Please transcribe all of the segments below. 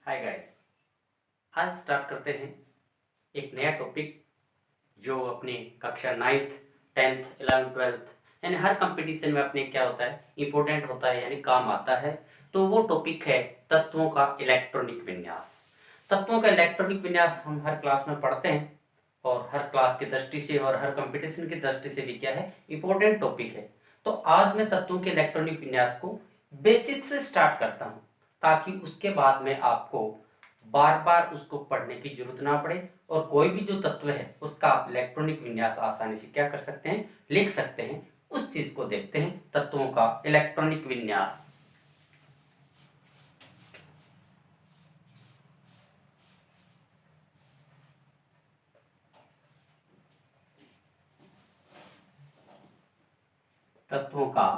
Hi guys. आज start करते हैं एक नया टॉपिक जो अपने कक्षा 9th 10th 11th 12th यानी हर कंपटीशन में अपने क्या होता है, इम्पोर्टेंट होता है यानी काम आता है। तो वो टॉपिक है तत्वों का इलेक्ट्रॉनिक विन्यास। तत्वों का इलेक्ट्रॉनिक विन्यास हम हर क्लास में पढ़ते हैं और हर क्लास की दृष्टि से और हर कंपटीशन की दृष्टि से भी क्या है, इम्पोर्टेंट टॉपिक है। तो आज मैं तत्वों के इलेक्ट्रॉनिक विन्यास को बेसिक से स्टार्ट करता हूँ ताकि उसके बाद में आपको बार बार उसको पढ़ने की जरूरत ना पड़े और कोई भी जो तत्व है उसका आप इलेक्ट्रॉनिक विन्यास आसानी से क्या कर सकते हैं, लिख सकते हैं। उस चीज को देखते हैं, तत्वों का इलेक्ट्रॉनिक विन्यास। तत्वों का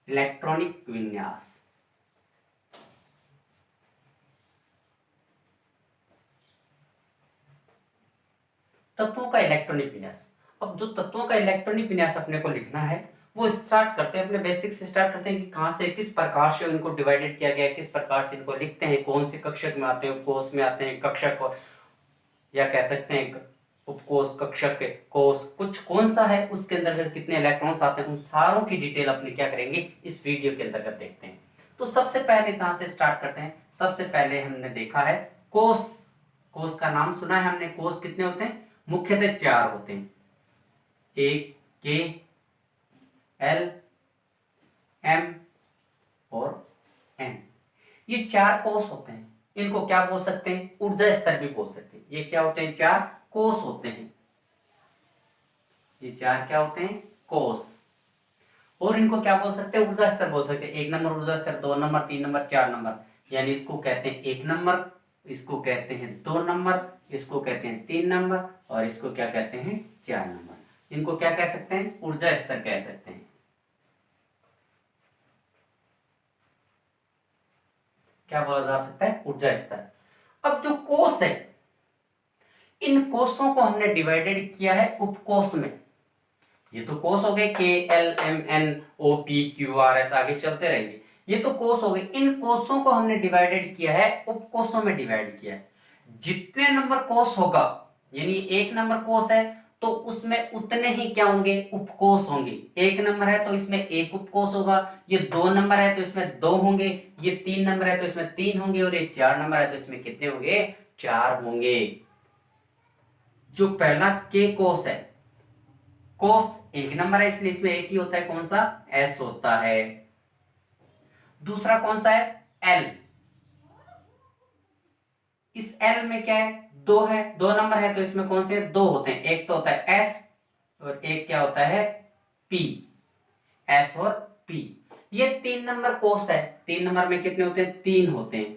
इलेक्ट्रॉनिक विन्यास। तत्वों का इलेक्ट्रॉनिक विन्यास। अब जो तत्वों का इलेक्ट्रॉनिक विन्यास अपने को लिखना है वो स्टार्ट करते हैं, अपने बेसिक से स्टार्ट करते हैं कि कहाँ से किस प्रकार से इनको डिवाइडेड किया गया है, किस प्रकार से इनको लिखते हैं, कौन से कक्षक में आते हैं, कोष में आते हैं, कक्षक और या कह सकते हैं उपकोष, कक्षक, कोष, कुछ कौन सा है, उसके अंदर कितने इलेक्ट्रॉन्स आते हैं, उन सारों की डिटेल अपने क्या करेंगे इस वीडियो के अंतर्गत देखते हैं। तो सबसे पहले जहां से स्टार्ट करते हैं, सबसे पहले हमने देखा है कोष। कोष का नाम सुना है हमने। कोष कितने होते हैं? मुख्यतः 4 होते हैं। ए, के, एल, एम और एन। ये 4 कोष होते हैं। इनको क्या बोल सकते हैं? ऊर्जा स्तर भी बोल सकते हैं। ये क्या होते हैं? 4 कोष होते हैं। ये 4 क्या होते हैं? कोष। और इनको क्या बोल सकते हैं? ऊर्जा स्तर बोल सकते हैं। 1 नंबर ऊर्जा स्तर, 2 नंबर, 3 नंबर, 4 नंबर। यानी इसको कहते हैं 1 नंबर, इसको कहते हैं 2 नंबर, इसको कहते हैं 3 नंबर और इसको क्या कहते हैं? 4 नंबर। इनको क्या कह सकते हैं? ऊर्जा स्तर कह सकते हैं। क्या बोला जा सकता है? ऊर्जा स्तर। अब जो कोष है, इन कोषों को हमने डिवाइडेड किया है उपकोष में। ये तो कोष हो गए, K, L, M, N, O, P, Q, R, S, आगे चलते रहेंगे। ये तो कोष हो गए। इन कोषों को हमने डिवाइडेड किया है, उपकोषों में डिवाइड किया है। जितने नंबर कोष होगा, यानी 1 नंबर कोष है तो उसमें उतने ही क्या होंगे? उपकोष होंगे। 1 नंबर है तो इसमें 1 उपकोष होगा। ये 2 नंबर है तो इसमें 2 होंगे। ये 3 नंबर है तो इसमें 3 होंगे और ये 4 नंबर है तो इसमें कितने होंगे? 4 होंगे। जो पहला के कोष है, कोष 1 नंबर है इसलिए इसमें एक ही होता है। कौन सा? एस होता है। दूसरा कौन सा है? एल। इस एल में क्या है? 2 है। 2 नंबर है तो इसमें कौन से 2 होते हैं? एक तो होता है एस और एक क्या होता है? पी। एस और पी। ये 3 नंबर कोष है। 3 नंबर में कितने होते हैं? 3 होते हैं।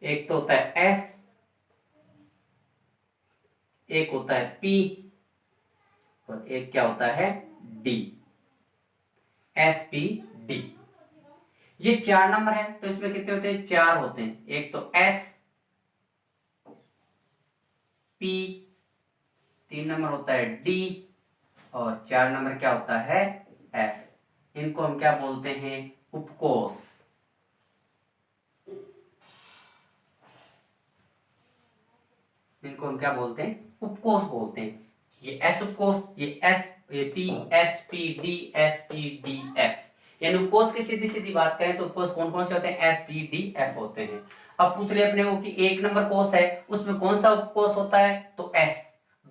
एक तो होता है एस, एक होता है पी और एक क्या होता है? डी। S, P, D. ये 4 नंबर है तो इसमें कितने होते हैं? 4 होते हैं। एक तो एस, पी, 3 नंबर होता है डी और 4 नंबर क्या होता है? एफ। इनको हम क्या बोलते हैं? उपकोष। इनको हम क्या बोलते हैं? उपकोष बोलते हैं। ये एस उपकोष, ये एस, ये P, S, P, D, S, P, D, F. यानी उपकोष की सीधी सीधी बात करें तो उपकोष कौन कौन से होते हैं? एस, पी, डी, एफ होते हैं। अब पूछ ले अपने को कि 1 नंबर कोष है उसमें कौन सा उपकोष होता है? तो एस।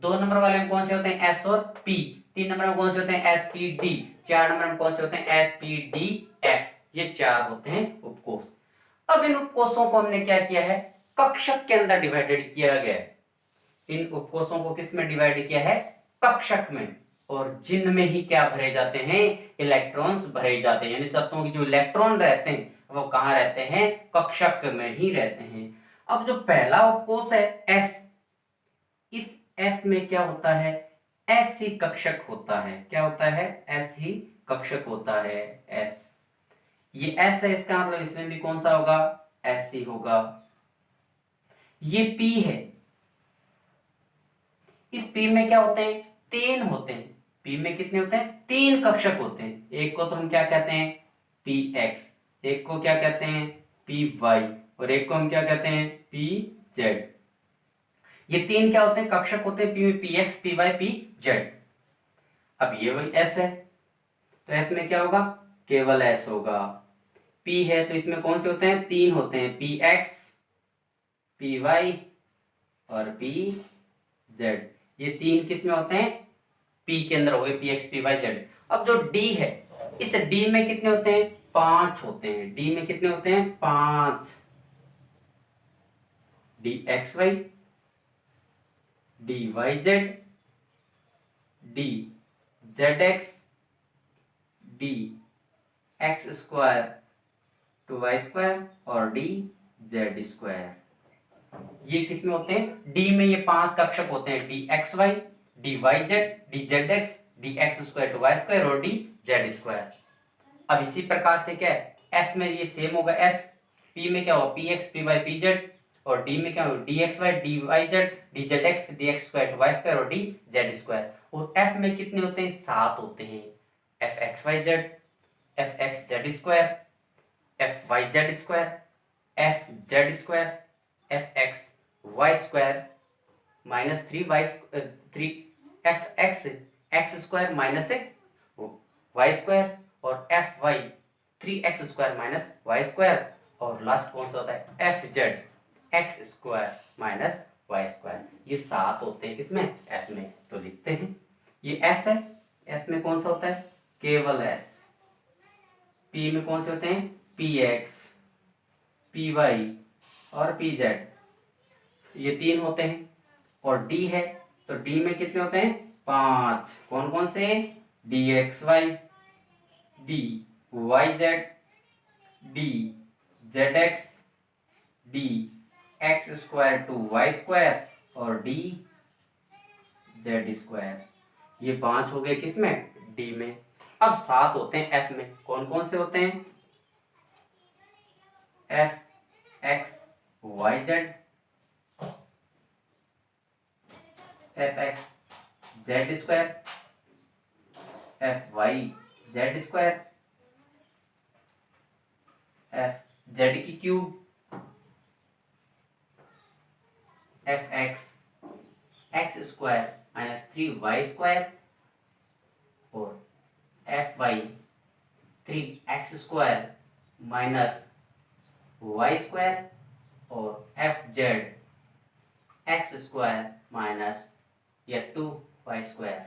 2 नंबर वाले में कौन से होते हैं? एस और पी। 3 नंबर में कौन से होते हैं? S, P, D. 4 नंबर में कौन से होते हैं? S, P, D, F. ये 4 होते हैं उपकोष। अब इन उपकोषों को हमने क्या किया है? कक्षक के अंदर डिवाइडेड किया गया है। इन उपकोषों को किस में डिवाइड किया है? कक्षक में। और जिनमें ही क्या भरे जाते हैं? इलेक्ट्रॉन्स भरे जाते हैं। यानी तत्वों की जो इलेक्ट्रॉन रहते हैं वो कहाँ रहते हैं? कक्षक में ही रहते हैं। अब जो पहला उपकोष है एस, इस एस में क्या होता है? एस ही कक्षक होता है। क्या होता है? एस ही कक्षक होता है। एस, ये एस है, इसका मतलब इसमें भी कौन सा होगा? एस ही होगा। ये पी है, इस पी में क्या होते हैं? 3 होते हैं। पी में कितने होते हैं? 3 कक्षक होते हैं। एक को तो हम क्या कहते हैं? पी एक्स, एक को क्या कहते हैं? पी वाई और एक को हम क्या कहते हैं, पी जेड। ये तीन क्या होते हैं, कक्षक होते हैं, पी में P X, P Y, P Z. अब ये वही एस है, तो एस में क्या होगा, केवल एस होगा। पी है तो इसमें कौन से होते हैं, तीन होते हैं, पी एक्स, पी वाई और पी जेड। ये तीन किस में होते हैं, पी के अंदर हो गए, P X, P Y, Z. अब जो डी है, इस डी में कितने होते हैं, पांच होते हैं। डी में कितने होते हैं, पांच। D X Y, D Y Z, D Z X, D X square to Y square और डी जेड स्क्वायर। ये किस में होते हैं, डी में ये पांच कक्षक होते हैं, D X Y, D Y Z, D Z X, D X square to Y square और डी जेड स्क्वायर। अब इसी प्रकार से क्या है, एस में ये सेम होगा, एस पी में क्या होगा, P X, P Y, P Z, और डी में क्या होगा, D X Y, D Y Z, D Z X, D X square to Y square और डी जेड स्क्वायर। और एफ में कितने होते हैं, सात होते हैं, F X Y Z, F X Z square, F Y Z square, F Z square, F X Y square minus three Y three, F X X square minus Y square और F Y three X square minus Y square. और last कौन सा होता है, F Z X square minus Y square. ये सात होते हैं किसमें, एफ में। तो लिखते हैं ये एस है, एस में कौन सा होता है, केवल एस। पी में कौन से होते हैं, पी एक्स, पी वाई और पी जेड, ये तीन होते हैं। और डी है तो डी में कितने होते हैं, पांच। कौन कौन से, D X Y, D Y Z, D Z X, D X square to Y square और डी जेड स्क्वायर। ये पांच हो गए किसमें, डी में। अब सात होते हैं एफ में, कौन कौन से होते हैं, F X Y Z, F X Z square, F Y Z square, F Z की cube, F X X square minus three Y square और F Y three X square minus Y square और F Z X square minus या two Y square.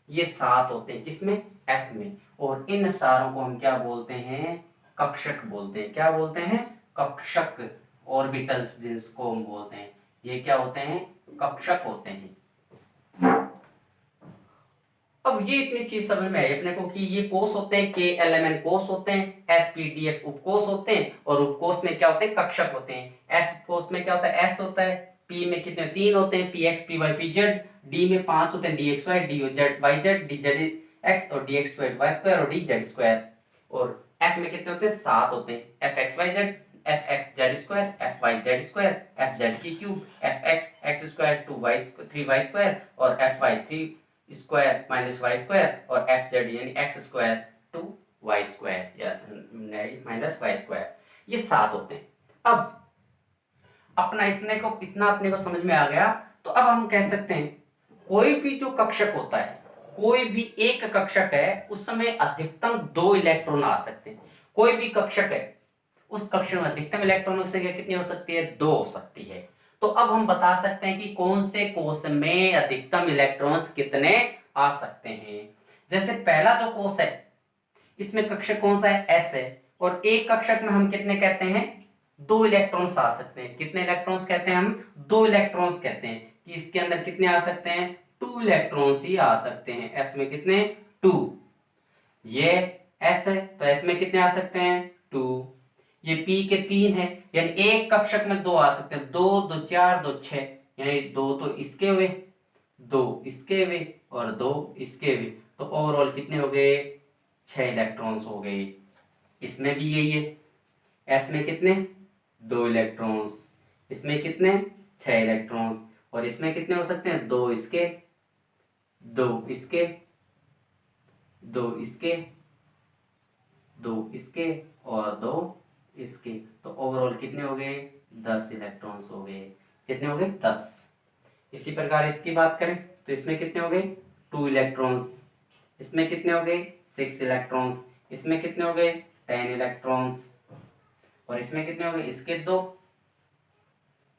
ये सात होते हैं किसमें, F में। और इन सारों को हम क्या बोलते हैं, कक्षक बोलते हैं। क्या बोलते हैं, कक्षक। ऑर्बिटल्स जिसको हम बोलते हैं, ये क्या होते हैं, कक्षक होते हैं। अब ये इतनी चीज समझ में आई अपने को कि ये कोष होते हैं, के एल एम एन कोष होते हैं, एस पी डी एफ उपकोष होते हैं और उपकोष में क्या होते हैं, कक्षक होते हैं। एस उपकोष में क्या होता है, एस होता है। पी में कितने, तीन होते हैं, P X, P Y, P Z. D में पांच होते हैं, D X Y, D Z Y Z, D Z X और D X square Y square और डी जेड स्क्वायर। और एफ में कितने होते हैं, सात होते हैं, F X Y Z, F X Z square, F Y Z square, F Z की cube, F X X square to Y three Y square और F Y three square minus Y square और F Z यानी X square to Y square या minus Y square. ये सात होते हैं। अब इतना अपने को समझ में आ गया, तो अब हम कह सकते हैं कोई भी जो कक्षक होता है, कोई भी एक कक्षक है, उस समय अधिकतम दो इलेक्ट्रॉन आ सकते हैं। कोई भी कक्षक है, उस कक्षक में अधिकतम इलेक्ट्रॉनों की संख्या कितनी हो सकती है, दो हो सकती है। तो अब हम बता सकते हैं कि कौन से कोष में अधिकतम इलेक्ट्रॉन्स कितने आ सकते हैं। जैसे पहला जो कोष है, इसमें कक्षक कौन सा है, एस है। और एक कक्षक में हम कितने कहते हैं, दो इलेक्ट्रॉन्स आ सकते हैं। कितने इलेक्ट्रॉन्स कहते हैं हम, दो इलेक्ट्रॉन्स कहते हैं कि इसके अंदर कितने आ सकते हैं, टू इलेक्ट्रॉन्स ही आ सकते हैं। एस में कितने, टू। ये एस है तो एस में कितने आ सकते हैं, टू। ये पी के तीन है, यानी एक कक्षक में दो आ सकते हैं, दो दो चार दो छह, यानी दो तो इसके हुए, दो इसके हुए और दो इसके हुए। तो ओवरऑल कितने हो गए, छह इलेक्ट्रॉन्स हो गए। इसमें भी यही है, एस में कितने, दो इलेक्ट्रॉन्स, इसमें कितने, छह इलेक्ट्रॉन्स। और इसमें कितने हो सकते हैं, दो इसके, दो इसके, दो इसके, दो इसके और दो इसके, तो ओवरऑल कितने हो गए 10 इलेक्ट्रॉन्स हो गए। कितने हो गए 10। इसी प्रकार इसकी बात करें तो इसमें कितने हो गए 2 इलेक्ट्रॉन्स, इसमें कितने हो गए 6 इलेक्ट्रॉन्स, इसमें कितने हो गए 10 इलेक्ट्रॉन्स, और इसमें कितने हो गए इसके 2,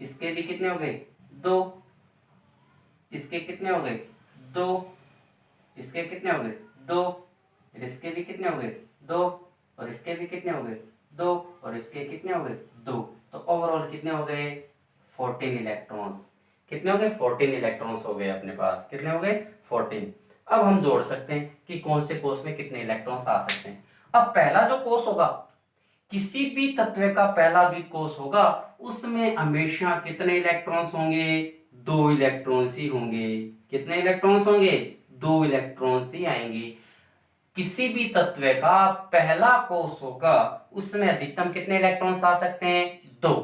इसके भी कितने हो गए 2, इसके कितने हो गए 2, इसके कितने हो गए 2, इसके भी कितने हो गए 2, और इसके भी कितने हो गए 2, और इसके कितने हो गए 2। तो ओवरऑल कितने हो गए 14 इलेक्ट्रॉन्स। कितने हो गए 14 इलेक्ट्रॉन्स हो गए अपने पास। कितने हो गए 14। अब हम जोड़ सकते हैं कि कौन से कोष में कितने इलेक्ट्रॉन्स आ सकते हैं। अब पहला जो कोष होगा, किसी भी तत्व का पहला भी कोष होगा, उसमें हमेशा कितने इलेक्ट्रॉन्स होंगे 2 इलेक्ट्रॉन्स ही होंगे। कितने इलेक्ट्रॉन्स होंगे 2 इलेक्ट्रॉन्स ही आएंगे। किसी भी तत्व का पहला कोष होगा, उसमें अधिकतम कितने इलेक्ट्रॉन्स आ सकते हैं 2।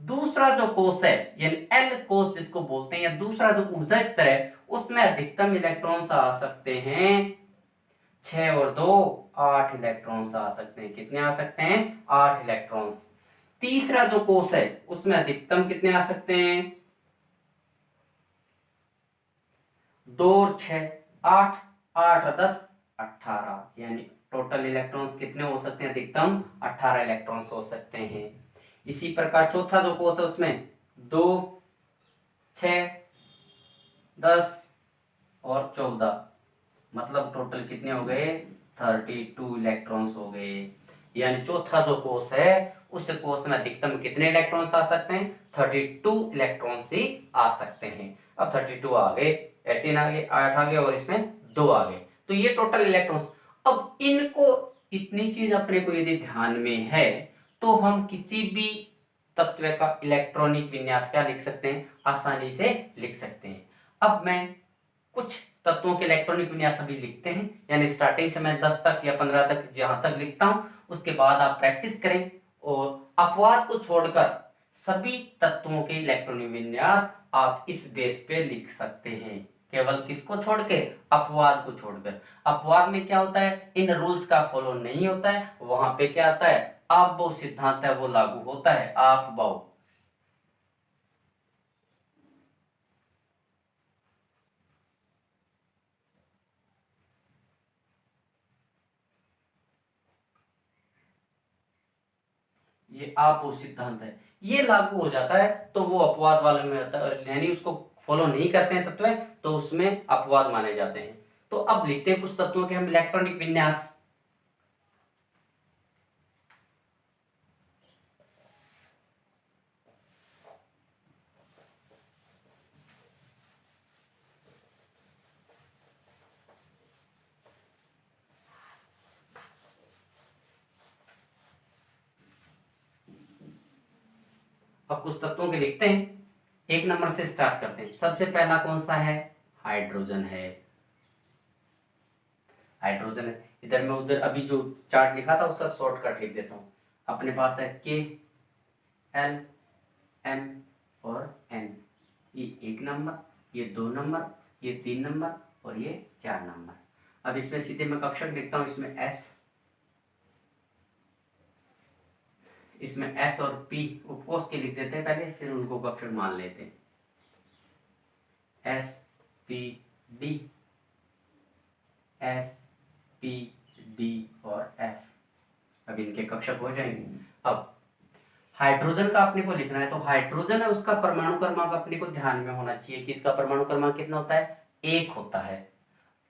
दूसरा जो कोष है यानी एल कोष जिसको बोलते हैं, या दूसरा जो ऊर्जा स्तर है, उसमें अधिकतम इलेक्ट्रॉन्स आ सकते हैं 6 और 2 8 इलेक्ट्रॉन्स आ सकते हैं। कितने आ सकते हैं 8 इलेक्ट्रॉन्स। तीसरा जो कोष है उसमें अधिकतम कितने आ सकते हैं 2 और 6 8, 8 और 10 18, यानी टोटल इलेक्ट्रॉन्स कितने हो सकते हैं अधिकतम 18 इलेक्ट्रॉन्स हो सकते हैं। इसी प्रकार चौथा जो कोष है उसमें 2 6 10 और 14, मतलब टोटल कितने हो गए 32 इलेक्ट्रॉन्स हो गए। यानी चौथा जो कोष है उस कोष में अधिकतम कितने इलेक्ट्रॉन्स आ सकते हैं 32 इलेक्ट्रॉन्स ही आ सकते हैं। अब 32 आ गए, 18 आ गए, 8 आ गए और इसमें 2 आ गए, तो ये टोटल इलेक्ट्रॉन्स। अब इनको इतनी चीज अपने को यदि ध्यान में है तो हम किसी भी तत्व का इलेक्ट्रॉनिक विन्यास क्या लिख सकते हैं आसानी से लिख सकते हैं। अब मैं कुछ तत्वों के इलेक्ट्रॉनिक विन्यास अभी लिखते हैं, यानी स्टार्टिंग से मैं 10 तक या 15 तक जहां तक लिखता हूं, उसके बाद आप प्रैक्टिस करें और अपवाद को छोड़कर सभी तत्वों के इलेक्ट्रॉनिक विन्यास आप इस बेस पे लिख सकते हैं। केवल किसको छोड़ के अपवाद को छोड़कर। अपवाद में क्या होता है इन रूल्स का फॉलो नहीं होता है, वहां पे क्या आता है आप वो सिद्धांत है वो लागू होता है आप बहु। ये आप वो सिद्धांत है ये लागू हो जाता है तो वो अपवाद वाले में होता है, यानी उसको फॉलो नहीं करते हैं तत्व तो उसमें अपवाद माने जाते हैं। तो अब लिखते हैं कुछ तत्वों के हम इलेक्ट्रॉनिक विन्यास। अब कुछ तत्वों के लिखते हैं, एक नंबर से स्टार्ट करते हैं। सबसे पहला कौन सा है हाइड्रोजन है। हाइड्रोजन है, इधर मैं उधर अभी जो चार्ट लिखा था उसका शॉर्टकट लिख देता हूं। अपने पास है के एल एम और एन, ये 1 नंबर, ये 2 नंबर, ये 3 नंबर और ये 4 नंबर। अब इसमें सीधे मैं कक्षक लिखता हूं, इसमें एस, इसमें एस और पी उपकोष के लिख देते हैं पहले, फिर उनको कक्षक मान लेते हैं। S P D, S P D और एफ, अब इनके कक्षक हो जाएंगे। अब हाइड्रोजन का अपने को लिखना है, तो हाइड्रोजन है उसका परमाणु क्रमांक अपने को ध्यान में होना चाहिए कि इसका परमाणु क्रमांक कितना होता है 1 होता है।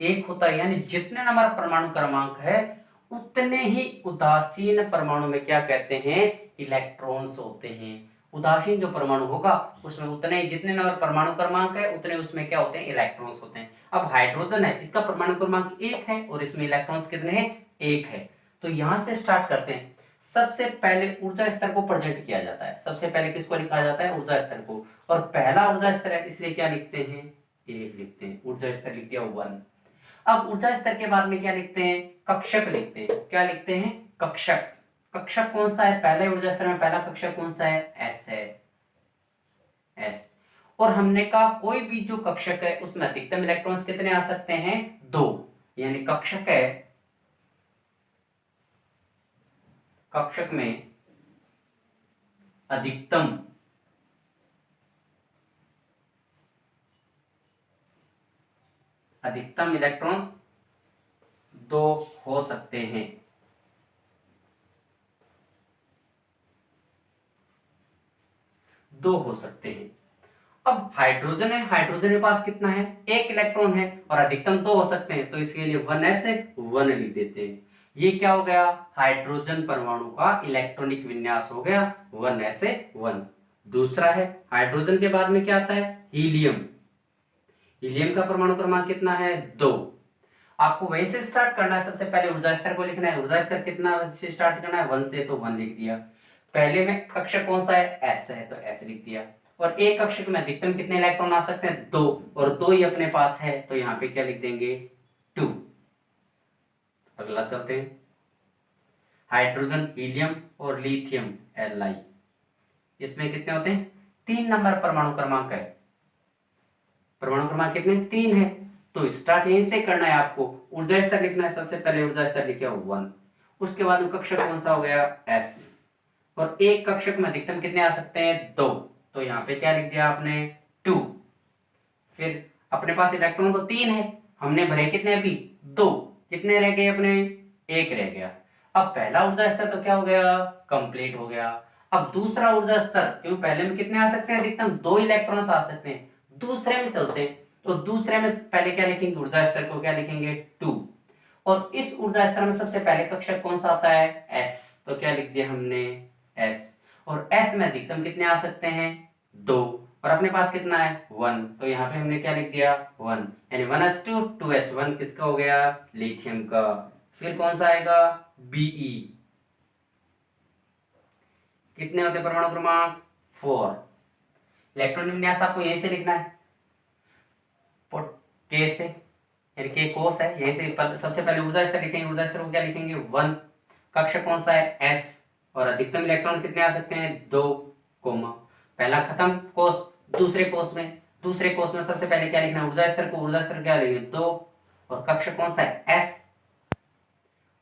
1 होता है, यानी जितने नंबर परमाणु क्रमांक है उतने ही उदासीन परमाणु में क्या कहते हैं इलेक्ट्रॉन्स होते हैं। उदासीन जो परमाणु होगा उसमें उतने ही जितने नंबर परमाणु क्रमांक है उतने उसमें क्या होते हैं इलेक्ट्रॉन्स होते हैं। अब हाइड्रोजन है इसका परमाणु क्रमांक 1 है और इसमें इलेक्ट्रॉन्स कितने हैं 1 है। तो यहां से स्टार्ट करते हैं। सबसे पहले ऊर्जा स्तर को प्रेजेंट किया जाता है, सबसे पहले किसको लिखा जाता है ऊर्जा स्तर को, और पहला ऊर्जा स्तर है इसलिए क्या लिखते हैं 1 लिखते हैं, ऊर्जा स्तर लिख दिया 1। अब ऊर्जा स्तर के बाद में क्या लिखते हैं कक्षक लिखते हैं। क्या लिखते हैं कक्षक। कक्षक कौन सा है पहले ऊर्जा स्तर में पहला कक्षक कौन सा है एस है, एस। और हमने कहा कोई भी जो कक्षक है उसमें अधिकतम इलेक्ट्रॉन्स कितने आ सकते हैं 2, यानी कक्षक है, कक्षक में अधिकतम इलेक्ट्रॉन दो हो सकते हैं। अब हाइड्रोजन है, हाइड्रोजन के पास कितना है, एक इलेक्ट्रॉन है और अधिकतम दो हो सकते हैं, तो इसके लिए 1s 1 लिख देते हैं। ये क्या हो गया, हाइड्रोजन परमाणु का इलेक्ट्रॉनिक विन्यास हो गया 1s 1। दूसरा है हाइड्रोजन के बाद में क्या आता है, हीलियम। हीलियम का परमाणु क्रमांक कितना है, 2। आपको वहीं से स्टार्ट करना है, सबसे पहले ऊर्जा स्तर को लिखना है। ऊर्जा स्तर कितना से स्टार्ट करना है, 1 से, तो 1 लिख दिया। पहले में कक्षक कौन सा है, s है, तो s लिख दिया। और एक कक्षक में अधिकतम कितने इलेक्ट्रॉन आ सकते हैं, 2, और 2 ही अपने पास है, तो यहाँ पे क्या लिख देंगे, 2। अगला चलते हैं, हाइड्रोजन, हीलियम और लिथियम Li। इसमें कितने होते हैं, 3 नंबर परमाणु क्रमांक है। परमाणु क्रमांक कितने, 3 है। तो स्टार्ट यहीं से करना है आपको। ऊर्जा स्तर लिखना है, सबसे पहले ऊर्जा स्तर लिखे 1, उसके बाद में कक्षक कौन सा हो गया, s। और एक कक्षक में अधिकतम कितने आ सकते हैं, 2, तो यहाँ पे क्या लिख दिया आपने, 2। फिर अपने पास इलेक्ट्रॉन तो 3 है, हमने भरे कितने अभी, 2, कितने रह गए अपने, 1 रह गया। अब पहला ऊर्जा स्तर तो क्या हो गया, कंप्लीट हो गया। अब दूसरा ऊर्जा स्तर, क्योंकि पहले में कितने आ सकते हैं, अधिकतम 2 इलेक्ट्रॉन्स आ सकते हैं। दूसरे में चलते हैं, तो दूसरे में पहले क्या लिखेंगे, ऊर्जा स्तर को क्या लिखेंगे, 2। और इस ऊर्जा स्तर में सबसे पहले कक्षक कौन सा आता है, s, तो क्या लिख दिया हमने, s। और s में अधिकतम कितने आ सकते हैं, 2, और अपने पास कितना है, 1, तो यहाँ पे हमने क्या लिख दिया, 1, यानी 1s2 2s1 किसका हो गया, लिथियम का। फिर कौन सा आएगा, Be। कितने होते परमाणु क्रमांक, 4। इलेक्ट्रॉन विन्यास आपको यहीं से लिखना है, के से, यानी के कोस है, यहीं से सबसे पहले ऊर्जा स्तर लिखेंगे। ऊर्जा स्तर को क्या लिखेंगे, 1। कक्षक कौन सा है, s, और अधिकतम इलेक्ट्रॉन कितने आ सकते हैं, 2, कोमा। पहला खत्म कोस, दूसरे कोस में सबसे पहले क्या लिखना है, ऊर्जा स्तर को, ऊर्जा स्तर क्या लिखेंगे, 2, और कक्षक कौन सा है, s,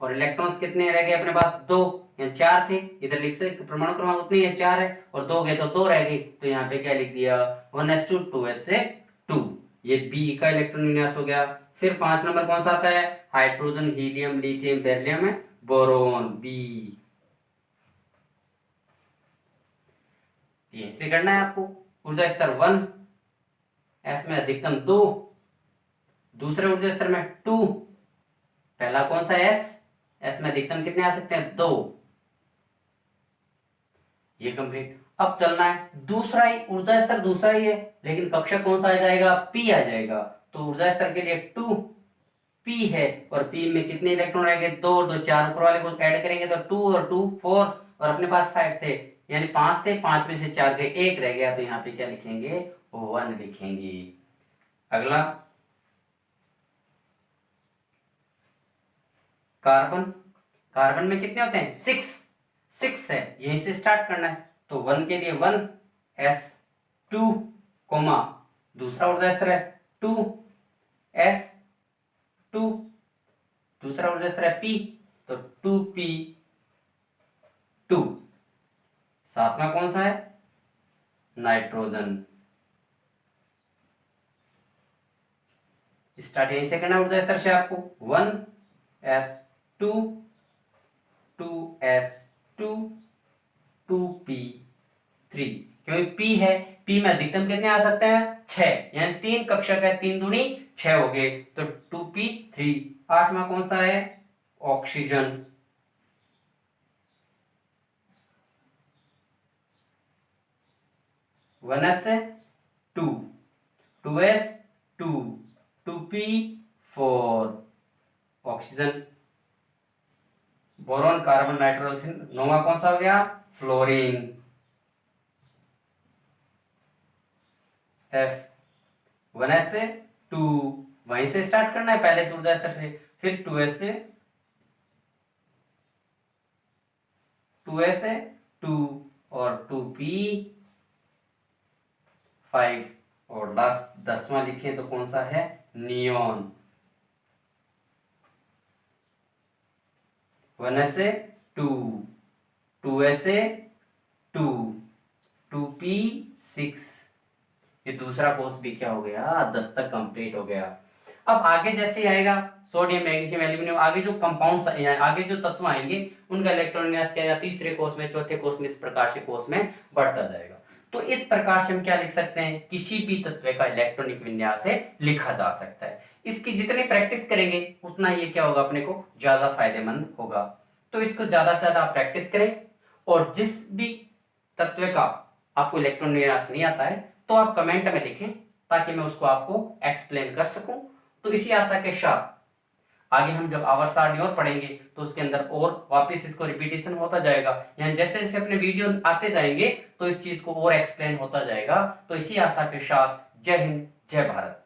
और इलेक्ट्रॉन्स कितने रह गए अपने पास, 2, या 4 थे, इधर लिख से परमाणु क्रमांक उतनी है, 4 है, और 2 गए तो 2 रह गई, तो यहाँ पे क्या लिख दिया, 1s2 2s2। ये बी का इलेक्ट्रॉन विन्यास हो गया। फिर 5 नंबर कौन सा आता है, हाइड्रोजन, हीलियम, लिथियम, बेरिलियम है, बोरोन, बी। ऐसे करना है आपको। ऊर्जा स्तर 1, s में अधिकतम 2, दूसरे ऊर्जा स्तर में 2, पहला कौन सा, s में अधिकतम कितने आ सकते हैं, 2। ये कंप्लीट। अब चलना है दूसरा ही ऊर्जा स्तर, दूसरा ही है, लेकिन कक्षक कौन सा आ जाएगा, p आ जाएगा। तो ऊर्जा स्तर के लिए 2 p है, और p में कितने इलेक्ट्रॉन रहेंगे, 2 और 2 4, ऊपर वाले को ऐड करेंगे तो 2 और 2 4, और अपने पास 5 थे, यानी 5 थे, 5 में से 4 गए, 1 रह गया, तो यहाँ पे क्या लिखेंगे, 1 लिखेंगे। अगला कार्बन। कार्बन में कितने होते हैं, 6 है, यहीं से स्टार्ट करना है। तो 1 के लिए 1 s2, कोमा, दूसरा ऊर्जा स्तर है 2 s2, दूसरा ऊर्जा स्तर है p, तो 2p2। सातवां कौन सा है, नाइट्रोजन। स्टार्ट यहीं से करना ऊर्जा स्तर से आपको, 1s2 2s2 2p3, क्योंकि p है, p में अधिकतम कितने आ सकते हैं, 6, यानी 3 कक्षक है, 3 दूनी 6 हो गए, तो 2p3। 8वां कौन सा है, oxygen. One S 2 2s2 2p4, oxygen. Boron, carbon, nitrogen. 9वां कौन सा हो गया, फ्लोरीन, F। 1s से 2, वहीं से स्टार्ट करना है, पहले से ऊर्जा स्तर से। फिर 2s से 2 और 2p5, और लास्ट 10वां लिखे तो कौन सा है, नियोन। 1s से 2 2sa 2 2p6, ये दूसरा कोर्स भी क्या हो गया 10 तक कंप्लीट हो गया। अब आगे जैसे आएगा सोडियम मैग्नीशियम एल्यूमिनियम, आगे जो कंपाउंड्स आगे जो तत्व आएंगे उनका इलेक्ट्रॉन विन्यास क्या है, तीसरे कोर्स में, चौथे कोर्स में, इस प्रकार से कोर्स में बढ़ता जाएगा। तो इस प्रकार से हम क्या लिख सकते हैं, किसी भी तत्व का इलेक्ट्रॉनिक विन्यास है लिखा जा सकता है। इसकी जितनी प्रैक्टिस करेंगे उतना ये क्या होगा, अपने को ज्यादा फायदेमंद होगा। तो इसको ज्यादा से ज्यादा आप प्रैक्टिस करें, और जिस भी तत्व का आपको इलेक्ट्रॉन विन्यास नहीं आता है तो आप कमेंट में लिखें, ताकि मैं उसको आपको एक्सप्लेन कर सकूं। तो इसी आशा के साथ आगे हम जब आवर्त सारणी और पढ़ेंगे तो उसके अंदर और वापस इसको रिपीटेशन होता जाएगा, यानी जैसे जैसे अपने वीडियो आते जाएंगे तो इस चीज को और एक्सप्लेन होता जाएगा। तो इसी आशा के साथ जय हिंद, जय भारत।